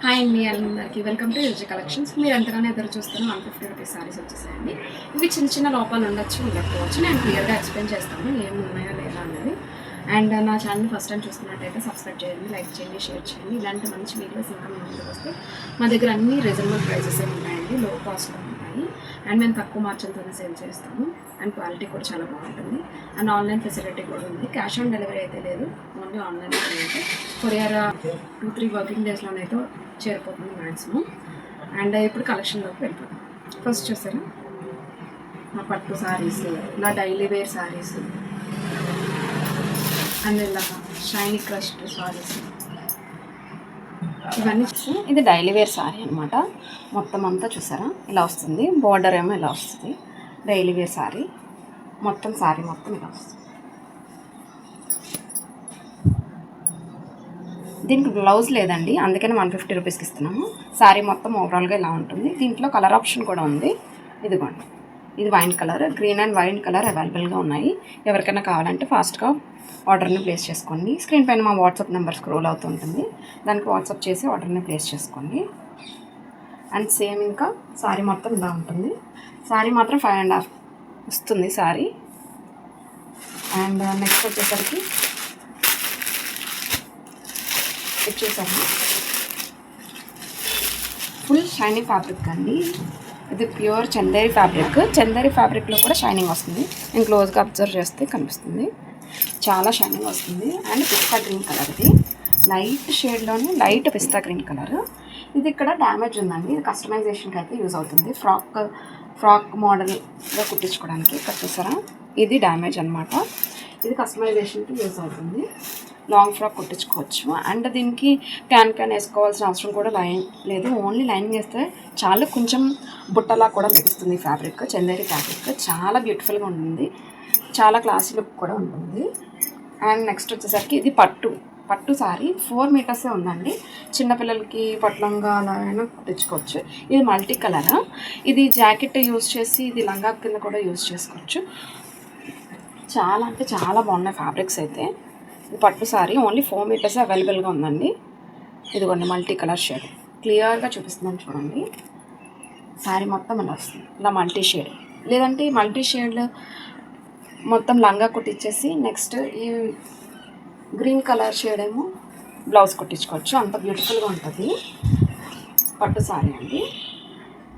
Hi అండి అందరికీ welcome to UG collections. మీరు ఎంతగానో ఎదురు చూస్తున్న 150 రూపీస్ సారీస్ వచ్చేసాయండి. ఇవి చిన్న చిన్న లోపాలు ఉండొచ్చు ఉండకపోవచ్చు. నేను క్లియర్గా ఎక్స్ప్లెయిన్ చేస్తాను ఏమి ఉన్నాయో లేదా అనేది. అండ్ నా ఛానల్ ఫస్ట్ టైం చూస్తున్నట్టయితే సబ్స్క్రైబ్ చేయండి, లైక్ చేయండి, షేర్ చేయండి. ఇలాంటి మంచి వీడియోస్ ఇంకా మీ ముందుకు వస్తే మా దగ్గర అన్ని రీజనబుల్ ప్రైజెస్ ఉంటాయండి, లో కాస్ట్లో ఉంటాయి. అండ్ మేము తక్కువ మార్జిన్తోనే సేల్ చేస్తాము. అండ్ క్వాలిటీ కూడా చాలా బాగుంటుంది. అండ్ ఆన్లైన్ ఫెసిలిటీ కూడా ఉంది. క్యాష్ ఆన్ డెలివరీ అయితే లేదు, ఓన్లీ ఆన్లైన్ అయితే కొరియర్ 2-3 వర్కింగ్ డేస్లోనైతే చేరిపోతుంది మ్యాక్సిమం. అండ్ ఇప్పుడు కలెక్షన్లోకి వెళ్ళిపోతాం. ఫస్ట్ చూసారా మా పట్టు సారీస్, ఇలా డైలీ వేర్ సారీస్, అండ్ ఇలా షైనీ క్రష్డ్ సారీస్, ఇవన్నీ చూసి ఇది డైలీ వేర్ సారీ అనమాట. మొత్తం అంతా చూసారా ఇలా వస్తుంది, బార్డర్ ఏమో ఇలా వస్తుంది. డైలీ వేర్ సారీ మొత్తం ఇలా వస్తుంది. దీనికి బ్లౌజ్ లేదండి, అందుకని 150 రూపీస్కి ఇస్తున్నాము. శారీ మొత్తం ఓవరాల్గా ఇలా ఉంటుంది. దీంట్లో కలర్ ఆప్షన్ కూడా ఉంది. ఇదిగోండి, ఇది wine colour, green and wine colour అవైలబుల్గా ఉన్నాయి. ఎవరికైనా కావాలంటే ఫాస్ట్గా ఆర్డర్ని ప్లేస్ చేసుకోండి. స్క్రీన్ పైన మా వాట్సాప్ నెంబర్ స్క్రోల్ అవుతుంటుంది, దానికి వాట్సాప్ చేసి ఆర్డర్ని ప్లేస్ చేసుకోండి. అండ్ సేమ్ ఇంకా శారీ మొత్తం ఇలా ఉంటుంది. శారీ మాత్రం 5.5 వస్తుంది శారీ. అండ్ నెక్స్ట్ వచ్చేసరికి ఇది చూసాము, ఫుల్ షైనింగ్ ఫ్యాబ్రిక్ అండి. ఇది ప్యూర్ చందేరి ఫ్యాబ్రిక్. చందేరి ఫ్యాబ్రిక్లో కూడా షైనింగ్ వస్తుంది. నేను క్లోజ్గా అబ్జర్వ్ చేస్తే కనిపిస్తుంది, చాలా షైనింగ్ వస్తుంది. అండ్ పిస్తా గ్రీన్ కలర్, ఇది లైట్ షేడ్లోనే లైట్ పిస్తా గ్రీన్ కలర్. ఇది ఇక్కడ డ్యామేజ్ ఉందండి, ఇది కస్టమైజేషన్కి అయితే యూజ్ అవుతుంది. ఫ్రాక్ మోడల్గా కుట్టించుకోవడానికి. ఇక్కడ చూసారా, ఇది డ్యామేజ్ అనమాట. ఇది కస్టమైజేషన్కి యూజ్ అవుతుంది, లాంగ్ ఫ్రాక్ కుట్టించుకోవచ్చు. అండ్ దీనికి క్యాన్ వేసుకోవాల్సిన అవసరం కూడా లేదు, ఓన్లీ లైనింగ్ వేస్తే చాలా కొంచెం బుట్టలా కూడా లభిస్తుంది. ఫ్యాబ్రిక్ చందేరి ఫ్యాబ్రిక్ చాలా బ్యూటిఫుల్గా ఉంటుంది, చాలా క్లాసీ లుక్ కూడా ఉంటుంది. అండ్ నెక్స్ట్ వచ్చేసరికి ఇది పట్టు సారీ 4 మీటర్సే ఉందండి. చిన్నపిల్లలకి పట్లంగా అలా అయినా కుట్టించుకోవచ్చు. ఇది మల్టీ కలర్, ఇది జాకెట్ యూజ్ చేసి ఇది లంగా కింద కూడా యూజ్ చేసుకోవచ్చు. చాలా అంటే చాలా బాగున్నాయి ఫ్యాబ్రిక్స్ అయితే. ఇది పట్టు సారీ ఓన్లీ 4 మీటర్స్ అవైలబుల్గా ఉందండి. ఇదిగోండి మల్టీ కలర్ షేడ్ క్లియర్గా చూపిస్తున్నాను చూడండి. సారీ మొత్తం ఇలా వస్తుంది, ఇలా మల్టీ షేడ్. లేదంటే మల్టీ షేడ్ మొత్తం లంగా కుట్టించేసి నెక్స్ట్ ఈ గ్రీన్ కలర్ షేడ్ ఏమో బ్లౌజ్ కుట్టించుకోవచ్చు. అంత బ్యూటిఫుల్గా ఉంటుంది పట్టు సారీ అండి.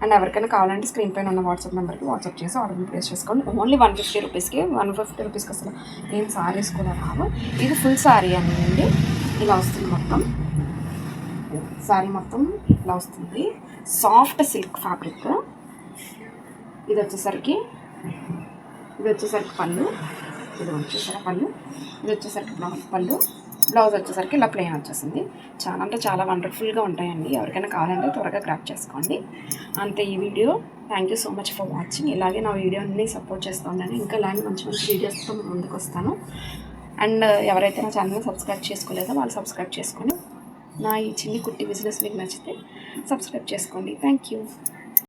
అండ్ ఎవరికైనా కావాలంటే స్క్రీన్ పైన ఉన్న వాట్సాప్ నెంబర్కి వాట్సాప్ చేసి ఆర్డర్ని ప్లేస్ చేసుకోండి. ఓన్లీ 150 రూపీస్కి. 150 రూపీస్కి అసలు ఏం సారీస్ కూడా రావు. ఇది ఫుల్ సారీ అండి, ఇలా వస్తుంది మొత్తం. సారీ మొత్తం ఇలా వస్తుంది, సాఫ్ట్ సిల్క్ ఫ్యాబ్రిక్. ఇది వచ్చేసరికి పళ్ళు, ఇది వచ్చేసరికి పళ్ళు, ఇది వచ్చేసరికి పళ్ళు. బ్లౌజ్ వచ్చేసరికి ఇలా ప్లెయిన్ వచ్చేసింది. చాలా అంటే చాలా వండర్ఫుల్గా ఉంటాయండి. ఎవరికైనా కావాలంటే త్వరగా గ్రాప్ చేసుకోండి. అంతే ఈ video. Thank you so much for watching. ఇలాగే నా వీడియోని సపోర్ట్ చేస్తుందని ఇంకా ఇలాంటి మంచి మంచి వీడియోస్తో ముందుకు వస్తాను. అండ్ ఎవరైతే నా ఛానల్ని సబ్స్క్రైబ్ చేసుకోలేదో వాళ్ళు సబ్స్క్రైబ్ చేసుకొని నా ఈ చిన్ని కుట్టి బిజినెస్ మీకు నచ్చితే సబ్స్క్రైబ్ చేసుకోండి. Thank you.